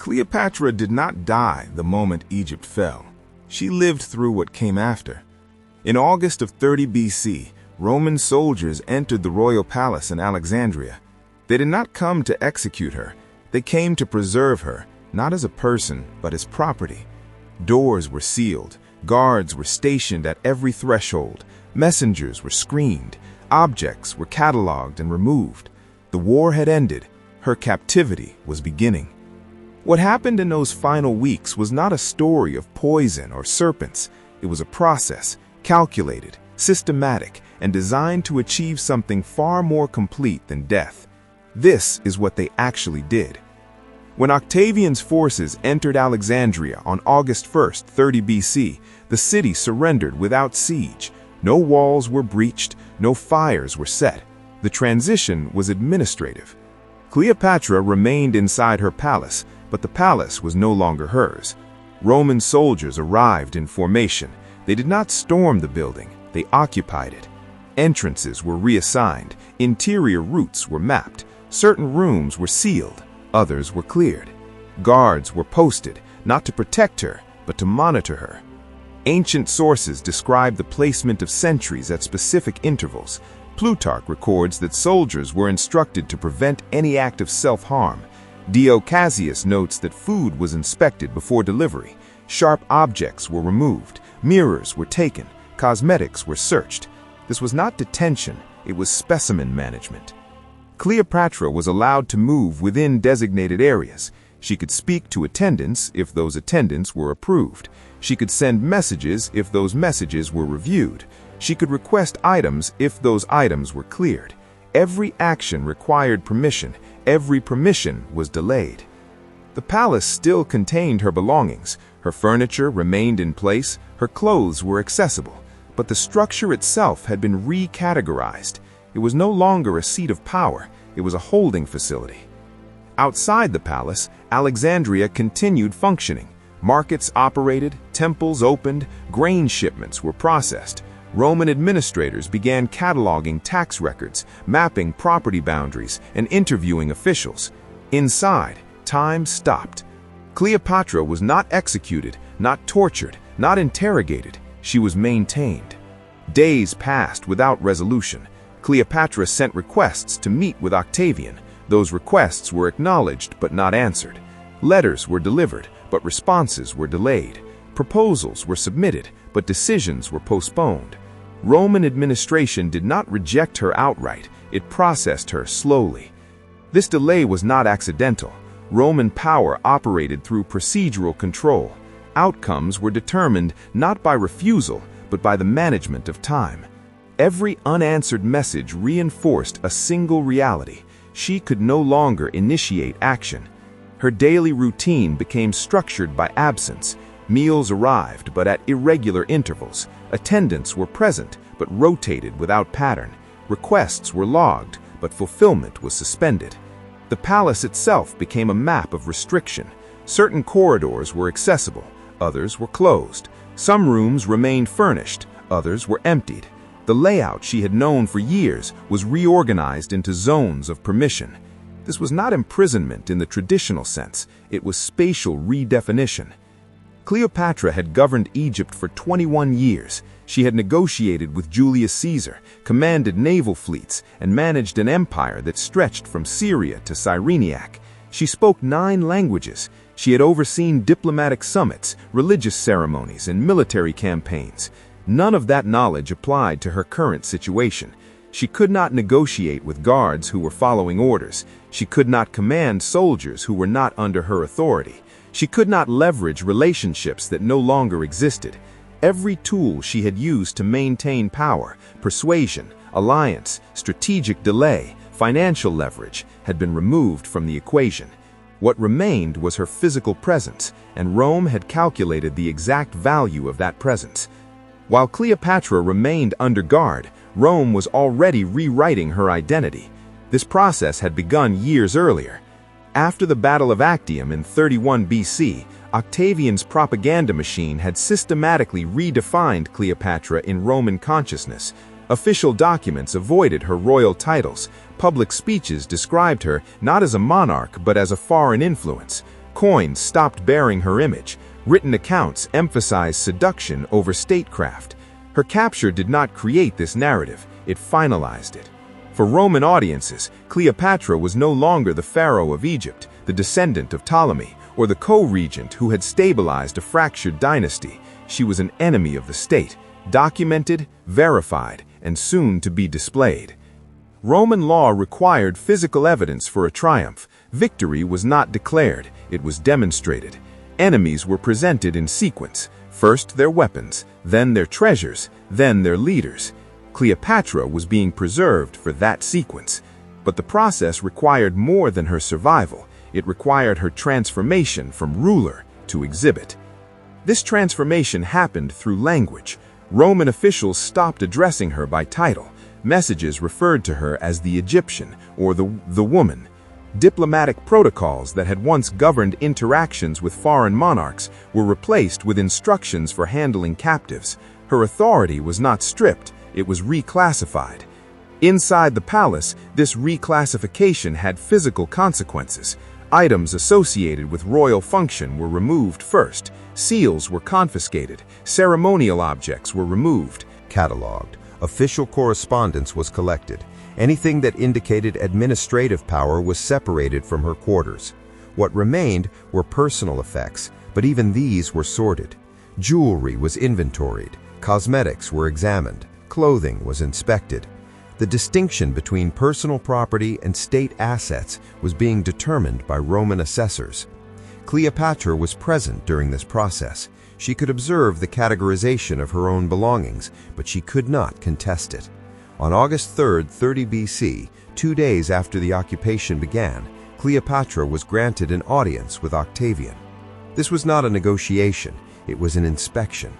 Cleopatra did not die the moment Egypt fell. She lived through what came after. In August of 30 BC, Roman soldiers entered the royal palace in Alexandria. They did not come to execute her. They came to preserve her, not as a person, but as property. Doors were sealed. Guards were stationed at every threshold. Messengers were screened. Objects were catalogued and removed. The war had ended. Her captivity was beginning. What happened in those final weeks was not a story of poison or serpents. It was a process, calculated, systematic, and designed to achieve something far more complete than death. This is what they actually did. When Octavian's forces entered Alexandria on August 1st, 30 BC, the city surrendered without siege. No walls were breached, no fires were set. The transition was administrative. Cleopatra remained inside her palace, but the palace was no longer hers. Roman soldiers arrived in formation. They did not storm the building, they occupied it. Entrances were reassigned, interior routes were mapped, certain rooms were sealed, others were cleared. Guards were posted, not to protect her, but to monitor her. Ancient sources describe the placement of sentries at specific intervals. Plutarch records that soldiers were instructed to prevent any act of self-harm. Dio Cassius notes that food was inspected before delivery. Sharp objects were removed. Mirrors were taken. Cosmetics were searched. This was not detention, it was specimen management. Cleopatra was allowed to move within designated areas. She could speak to attendants if those attendants were approved. She could send messages if those messages were reviewed. She could request items if those items were cleared. Every action required permission. Every permission was delayed. The palace still contained her belongings. Her furniture remained in place. Her clothes were accessible. But the structure itself had been recategorized. It was no longer a seat of power. It was a holding facility. Outside the palace, Alexandria continued functioning. Markets operated, temples opened, grain shipments were processed. Roman administrators began cataloging tax records, mapping property boundaries, and interviewing officials. Inside, time stopped. Cleopatra was not executed, not tortured, not interrogated. She was maintained. Days passed without resolution. Cleopatra sent requests to meet with Octavian. Those requests were acknowledged but not answered. Letters were delivered, but responses were delayed. Proposals were submitted, but decisions were postponed. Roman administration did not reject her outright, it processed her slowly. This delay was not accidental. Roman power operated through procedural control. Outcomes were determined not by refusal, but by the management of time. Every unanswered message reinforced a single reality. She could no longer initiate action. Her daily routine became structured by absence. Meals arrived, but at irregular intervals. Attendants were present, but rotated without pattern. Requests were logged, but fulfillment was suspended. The palace itself became a map of restriction. Certain corridors were accessible, others were closed. Some rooms remained furnished, others were emptied. The layout she had known for years was reorganized into zones of permission. This was not imprisonment in the traditional sense, it was spatial redefinition. Cleopatra had governed Egypt for 21 years. She had negotiated with Julius Caesar, commanded naval fleets, and managed an empire that stretched from Syria to Cyrenaic. She spoke 9 languages. She had overseen diplomatic summits, religious ceremonies, and military campaigns. None of that knowledge applied to her current situation. She could not negotiate with guards who were following orders. She could not command soldiers who were not under her authority. She could not leverage relationships that no longer existed. Every tool she had used to maintain power, persuasion, alliance, strategic delay, financial leverage, had been removed from the equation. What remained was her physical presence, and Rome had calculated the exact value of that presence. While Cleopatra remained under guard, Rome was already rewriting her identity. This process had begun years earlier. After the Battle of Actium in 31 BC, Octavian's propaganda machine had systematically redefined Cleopatra in Roman consciousness. Official documents avoided her royal titles. Public speeches described her not as a monarch but as a foreign influence. Coins stopped bearing her image. Written accounts emphasized seduction over statecraft. Her capture did not create this narrative, it finalized it. For Roman audiences, Cleopatra was no longer the pharaoh of Egypt, the descendant of Ptolemy, or the co-regent who had stabilized a fractured dynasty. She was an enemy of the state, documented, verified, and soon to be displayed. Roman law required physical evidence for a triumph. Victory was not declared, it was demonstrated. Enemies were presented in sequence, first their weapons, then their treasures, then their leaders. Cleopatra was being preserved for that sequence. But the process required more than her survival. It required her transformation from ruler to exhibit. This transformation happened through language. Roman officials stopped addressing her by title. Messages referred to her as the Egyptian or the woman. Diplomatic protocols that had once governed interactions with foreign monarchs were replaced with instructions for handling captives. Her authority was not stripped, it was reclassified. Inside the palace, this reclassification had physical consequences. Items associated with royal function were removed first. Seals were confiscated. Ceremonial objects were removed. Cataloged. Official correspondence was collected. Anything that indicated administrative power was separated from her quarters. What remained were personal effects, but even these were sorted. Jewelry was inventoried. Cosmetics were examined. Clothing was inspected. The distinction between personal property and state assets was being determined by Roman assessors. Cleopatra was present during this process. She could observe the categorization of her own belongings, but she could not contest it. On August 3, 30 BC, 2 days after the occupation began, Cleopatra was granted an audience with Octavian. This was not a negotiation, it was an inspection.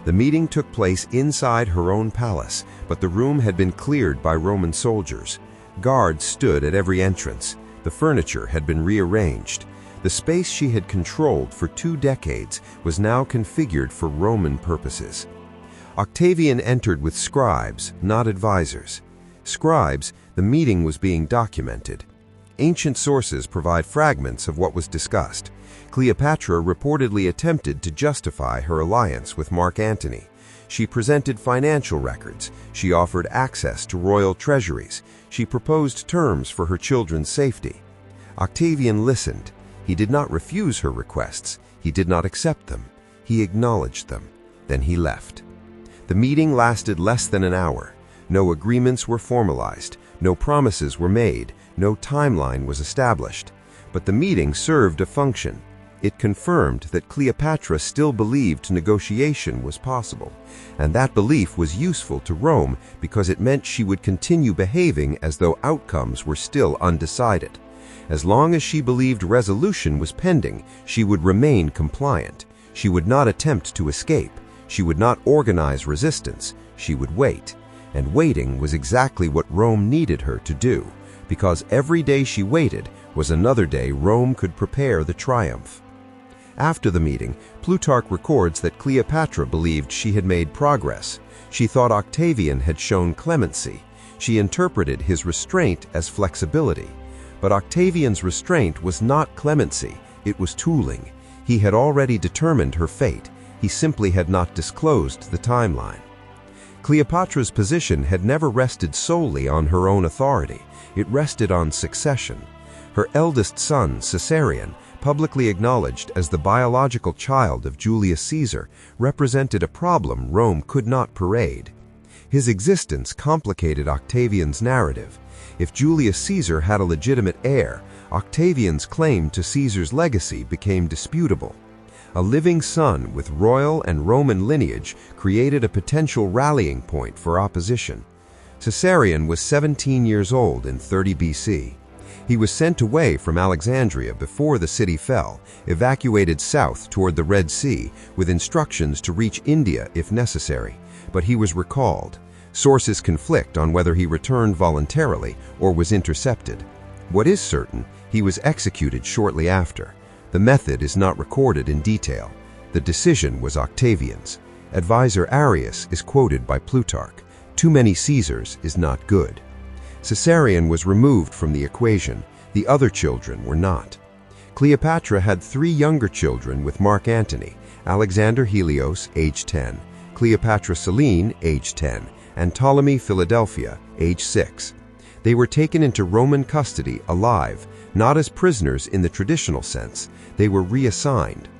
The meeting took place inside her own palace, but the room had been cleared by Roman soldiers. Guards stood at every entrance. The furniture had been rearranged. The space she had controlled for 2 decades was now configured for Roman purposes. Octavian entered with scribes, not advisors. Scribes, the meeting was being documented. Ancient sources provide fragments of what was discussed. Cleopatra reportedly attempted to justify her alliance with Mark Antony. She presented financial records. She offered access to royal treasuries. She proposed terms for her children's safety. Octavian listened. He did not refuse her requests. He did not accept them. He acknowledged them. Then he left. The meeting lasted less than an hour. No agreements were formalized. No promises were made. No timeline was established. But the meeting served a function. It confirmed that Cleopatra still believed negotiation was possible, and that belief was useful to Rome because it meant she would continue behaving as though outcomes were still undecided. As long as she believed resolution was pending, she would remain compliant. She would not attempt to escape. She would not organize resistance. She would wait. And waiting was exactly what Rome needed her to do, because every day she waited was another day Rome could prepare the triumph. After the meeting, Plutarch records that Cleopatra believed she had made progress. She thought Octavian had shown clemency. She interpreted his restraint as flexibility. But Octavian's restraint was not clemency, it was tooling. He had already determined her fate. He simply had not disclosed the timeline. Cleopatra's position had never rested solely on her own authority. It rested on succession. Her eldest son, Caesarion, publicly acknowledged as the biological child of Julius Caesar, represented a problem Rome could not parade. His existence complicated Octavian's narrative. If Julius Caesar had a legitimate heir, Octavian's claim to Caesar's legacy became disputable. A living son with royal and Roman lineage created a potential rallying point for opposition. Caesarion was 17 years old in 30 BC. He was sent away from Alexandria before the city fell, evacuated south toward the Red Sea with instructions to reach India if necessary, but he was recalled. Sources conflict on whether he returned voluntarily or was intercepted. What is certain, he was executed shortly after. The method is not recorded in detail. The decision was Octavian's. Advisor Arius is quoted by Plutarch. Too many Caesars is not good. Caesarion was removed from the equation. The other children were not. Cleopatra had 3 younger children with Mark Antony: Alexander Helios, age 10, Cleopatra Selene, age 10, and Ptolemy Philadelphia, age 6. They were taken into Roman custody alive, not as prisoners in the traditional sense. They were reassigned.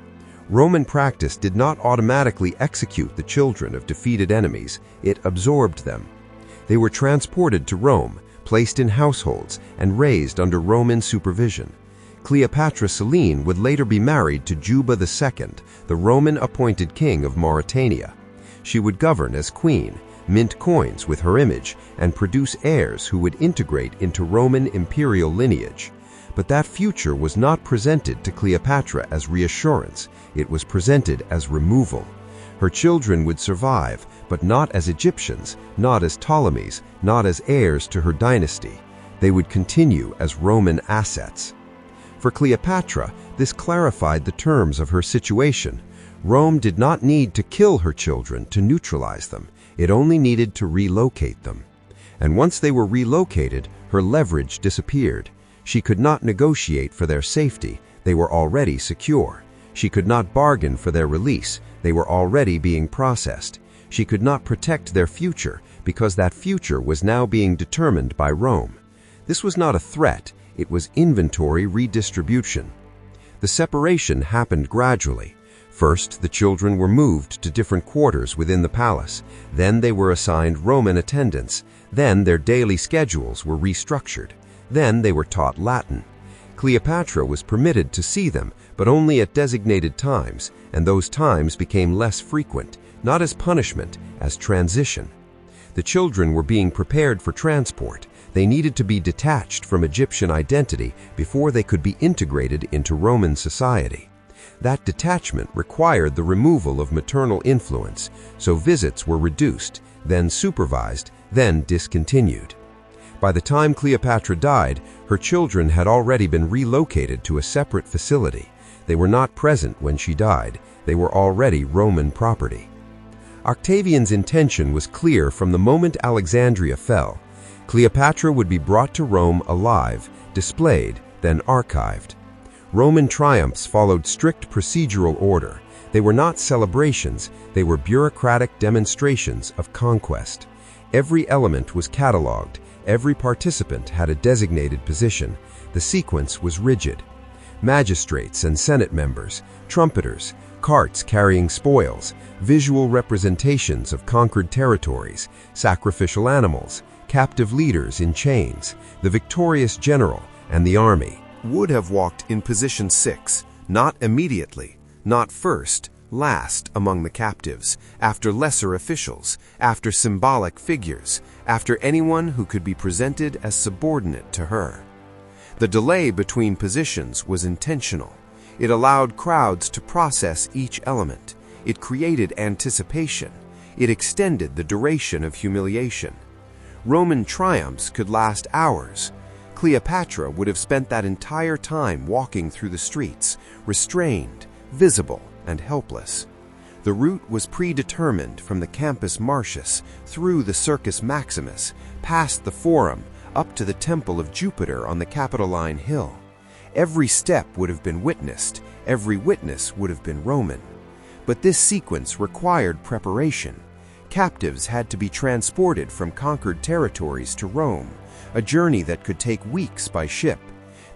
Roman practice did not automatically execute the children of defeated enemies, it absorbed them. They were transported to Rome, placed in households, and raised under Roman supervision. Cleopatra Selene would later be married to Juba II, the Roman-appointed king of Mauritania. She would govern as queen, mint coins with her image, and produce heirs who would integrate into Roman imperial lineage. But that future was not presented to Cleopatra as reassurance, it was presented as removal. Her children would survive, but not as Egyptians, not as Ptolemies, not as heirs to her dynasty. They would continue as Roman assets. For Cleopatra, this clarified the terms of her situation. Rome did not need to kill her children to neutralize them. It only needed to relocate them. And once they were relocated, her leverage disappeared. She could not negotiate for their safety. They were already secure. She could not bargain for their release. They were already being processed. She could not protect their future because that future was now being determined by Rome. This was not a threat. It was inventory redistribution. The separation happened gradually. First, the children were moved to different quarters within the palace. Then they were assigned Roman attendants. Then their daily schedules were restructured. Then they were taught Latin. Cleopatra was permitted to see them, but only at designated times, and those times became less frequent, not as punishment, as transition. The children were being prepared for transport. They needed to be detached from Egyptian identity before they could be integrated into Roman society. That detachment required the removal of maternal influence, so visits were reduced, then supervised, then discontinued. By the time Cleopatra died, her children had already been relocated to a separate facility. They were not present when she died. They were already Roman property. Octavian's intention was clear from the moment Alexandria fell. Cleopatra would be brought to Rome alive, displayed, then archived. Roman triumphs followed strict procedural order. They were not celebrations, they were bureaucratic demonstrations of conquest. Every element was catalogued, every participant had a designated position. The sequence was rigid. Magistrates and Senate members, trumpeters, carts carrying spoils, visual representations of conquered territories, sacrificial animals, captive leaders in chains, the victorious general, and the army would have walked in position 6, not immediately, not first, last among the captives, after lesser officials, after symbolic figures, after anyone who could be presented as subordinate to her. The delay between positions was intentional. It allowed crowds to process each element. It created anticipation. It extended the duration of humiliation. Roman triumphs could last hours. Cleopatra would have spent that entire time walking through the streets, restrained, visible, and helpless. The route was predetermined from the Campus Martius, through the Circus Maximus, past the Forum, up to the Temple of Jupiter on the Capitoline Hill. Every step would have been witnessed, every witness would have been Roman. But this sequence required preparation. Captives had to be transported from conquered territories to Rome, a journey that could take weeks by ship.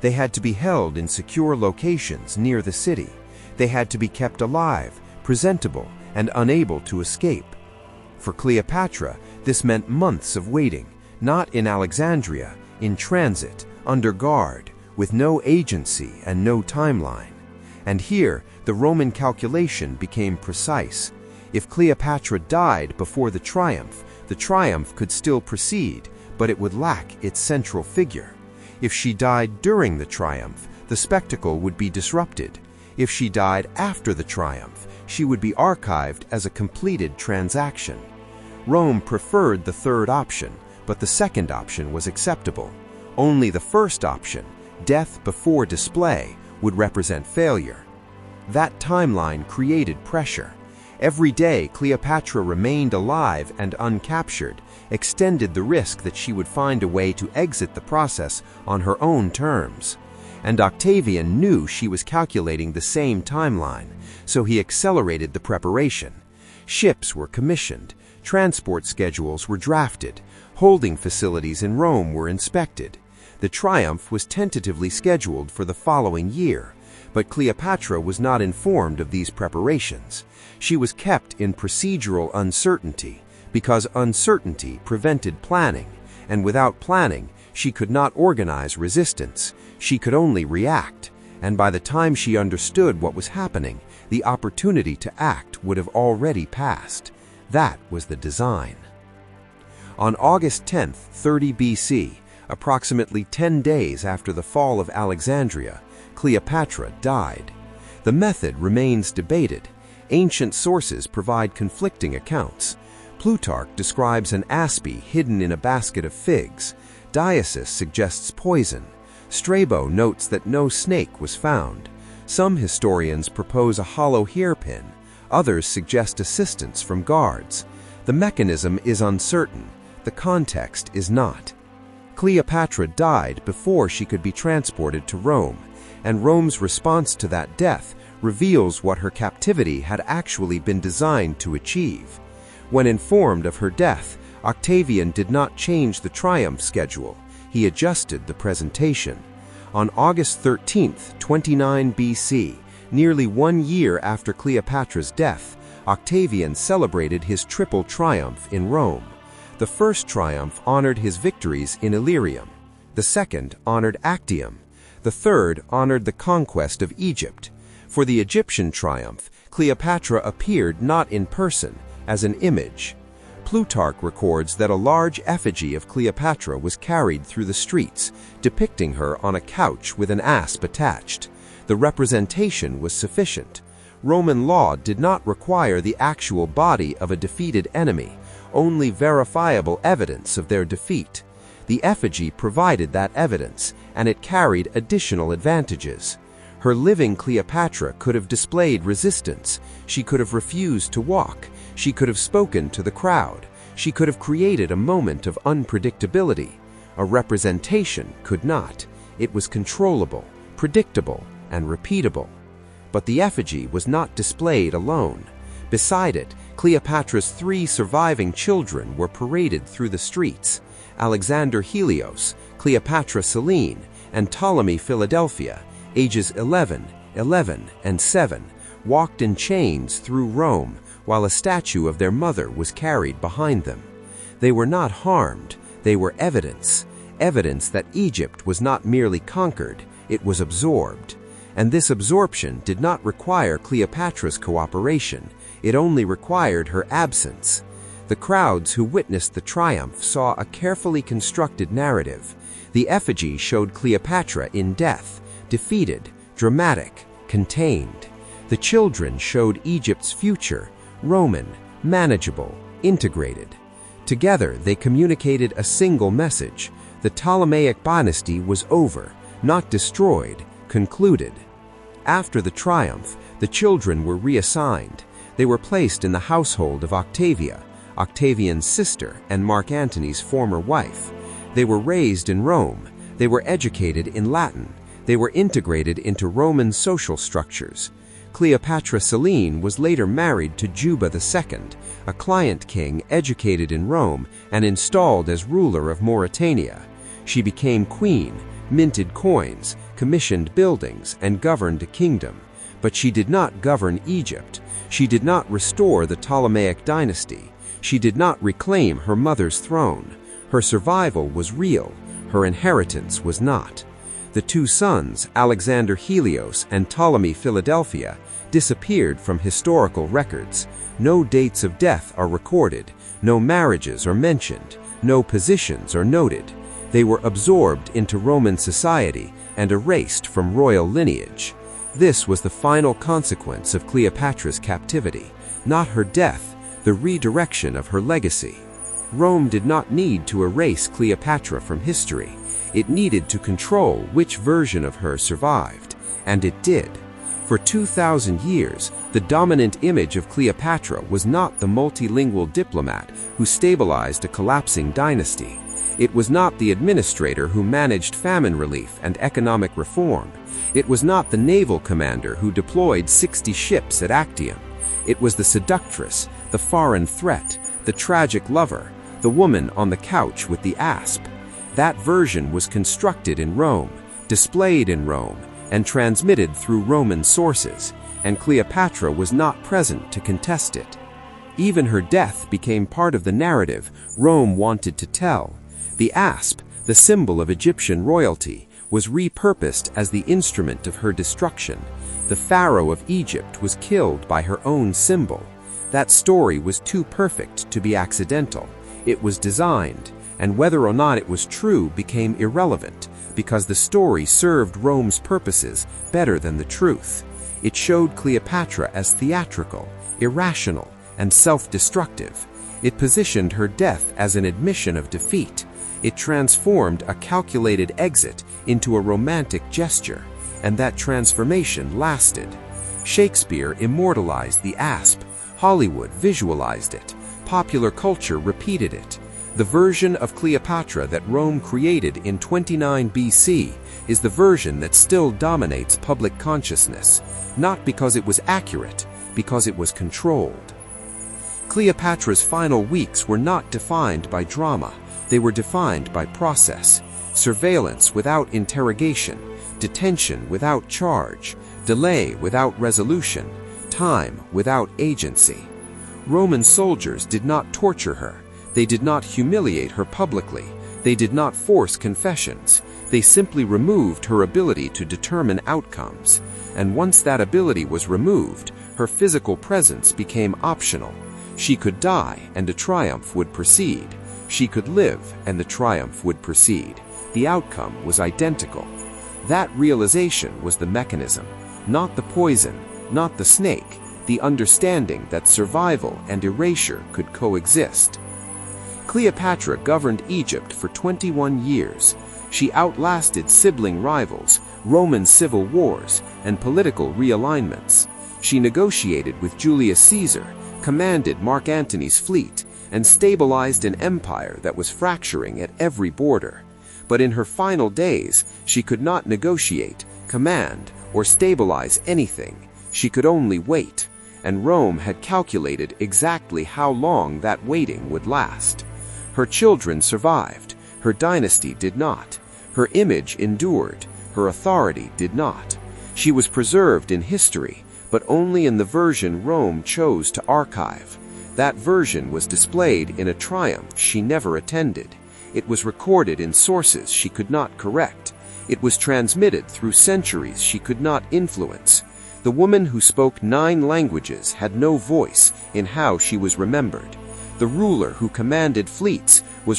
They had to be held in secure locations near the city. They had to be kept alive, presentable, and unable to escape. For Cleopatra, this meant months of waiting, not in Alexandria, in transit, under guard, with no agency and no timeline. And here, the Roman calculation became precise. If Cleopatra died before the triumph could still proceed, but it would lack its central figure. If she died during the triumph, the spectacle would be disrupted. If she died after the triumph, she would be archived as a completed transaction. Rome preferred the third option, but the second option was acceptable. Only the first option, death before display, would represent failure. That timeline created pressure. Every day Cleopatra remained alive and uncaptured, extended the risk that she would find a way to exit the process on her own terms. and Octavian knew she was calculating the same timeline, so he accelerated the preparation. Ships were commissioned, transport schedules were drafted, holding facilities in Rome were inspected. The triumph was tentatively scheduled for the following year, but Cleopatra was not informed of these preparations. She was kept in procedural uncertainty, because uncertainty prevented planning, and without planning, she could not organize resistance. She could only react, and by the time she understood what was happening, the opportunity to act would have already passed. That was the design. On August 10, 30 BC, approximately 10 days after the fall of Alexandria, Cleopatra died. The method remains debated. Ancient sources provide conflicting accounts. Plutarch describes an aspi hidden in a basket of figs. Diocese suggests poison. Strabo notes that no snake was found. Some historians propose a hollow hairpin. Others suggest assistance from guards. The mechanism is uncertain. The context is not. Cleopatra died before she could be transported to Rome, and Rome's response to that death reveals what her captivity had actually been designed to achieve. When informed of her death, Octavian did not change the triumph schedule. He adjusted the presentation. On August 13, 29 BC, nearly 1 year after Cleopatra's death, Octavian celebrated his triple triumph in Rome. The first triumph honored his victories in Illyrium. The second honored Actium. The third honored the conquest of Egypt. For the Egyptian triumph, Cleopatra appeared not in person, as an image. Plutarch records that a large effigy of Cleopatra was carried through the streets, depicting her on a couch with an asp attached. The representation was sufficient. Roman law did not require the actual body of a defeated enemy, only verifiable evidence of their defeat. The effigy provided that evidence, and it carried additional advantages. Her living Cleopatra could have displayed resistance. She could have refused to walk. She could have spoken to the crowd. She could have created a moment of unpredictability. A representation could not. It was controllable, predictable, and repeatable. But the effigy was not displayed alone. Beside it, Cleopatra's 3 surviving children were paraded through the streets. Alexander Helios, Cleopatra Selene, and Ptolemy Philadelphia, ages 11, 11, and 7, walked in chains through Rome, while a statue of their mother was carried behind them. They were not harmed, they were evidence that Egypt was not merely conquered, it was absorbed. And this absorption did not require Cleopatra's cooperation, it only required her absence. The crowds who witnessed the triumph saw a carefully constructed narrative. The effigy showed Cleopatra in death, defeated, dramatic, contained. The children showed Egypt's future, Roman, manageable, integrated. Together, they communicated a single message. The Ptolemaic dynasty was over, not destroyed, concluded. After the triumph, the children were reassigned. They were placed in the household of Octavia, Octavian's sister and Mark Antony's former wife. They were raised in Rome. They were educated in Latin. They were integrated into Roman social structures. Cleopatra Selene was later married to Juba II, a client king educated in Rome and installed as ruler of Mauritania. She became queen, minted coins, commissioned buildings, and governed a kingdom. But she did not govern Egypt. She did not restore the Ptolemaic dynasty. She did not reclaim her mother's throne. Her survival was real. Her inheritance was not. The 2 sons, Alexander Helios and Ptolemy Philadelphia, disappeared from historical records. No dates of death are recorded. No marriages are mentioned. No positions are noted. They were absorbed into Roman society and erased from royal lineage. This was the final consequence of Cleopatra's captivity, not her death, the redirection of her legacy. Rome did not need to erase Cleopatra from history. It needed to control which version of her survived, and it did. For 2,000 years, the dominant image of Cleopatra was not the multilingual diplomat who stabilized a collapsing dynasty. It was not the administrator who managed famine relief and economic reform. It was not the naval commander who deployed 60 ships at Actium. It was the seductress, the foreign threat, the tragic lover, the woman on the couch with the asp. That version was constructed in Rome, displayed in Rome, and transmitted through Roman sources, and Cleopatra was not present to contest it. Even her death became part of the narrative Rome wanted to tell. The asp, the symbol of Egyptian royalty, was repurposed as the instrument of her destruction. The pharaoh of Egypt was killed by her own symbol. That story was too perfect to be accidental. It was designed, and whether or not it was true became irrelevant, because the story served Rome's purposes better than the truth. It showed Cleopatra as theatrical, irrational, and self-destructive. It positioned her death as an admission of defeat. It transformed a calculated exit into a romantic gesture, and that transformation lasted. Shakespeare immortalized the asp. Hollywood visualized it. Popular culture repeated it. The version of Cleopatra that Rome created in 29 BC is the version that still dominates public consciousness, not because it was accurate, because it was controlled. Cleopatra's final weeks were not defined by drama. They were defined by process. Surveillance without interrogation, detention without charge, delay without resolution, time without agency. Roman soldiers did not torture her. They did not humiliate her publicly. They did not force confessions. They simply removed her ability to determine outcomes. And once that ability was removed, her physical presence became optional. She could die and a triumph would proceed. She could live and the triumph would proceed. The outcome was identical. That realization was the mechanism, not the poison, not the snake, the understanding that survival and erasure could coexist. Cleopatra governed Egypt for 21 years. She outlasted sibling rivals, Roman civil wars, and political realignments. She negotiated with Julius Caesar, commanded Mark Antony's fleet, and stabilized an empire that was fracturing at every border. But in her final days, she could not negotiate, command, or stabilize anything. She could only wait, and Rome had calculated exactly how long that waiting would last. Her children survived. Her dynasty did not. Her image endured. Her authority did not. She was preserved in history, but only in the version Rome chose to archive. That version was displayed in a triumph she never attended. It was recorded in sources she could not correct. It was transmitted through centuries she could not influence. The woman who spoke 9 languages had no voice in how she was remembered. The ruler who commanded fleets was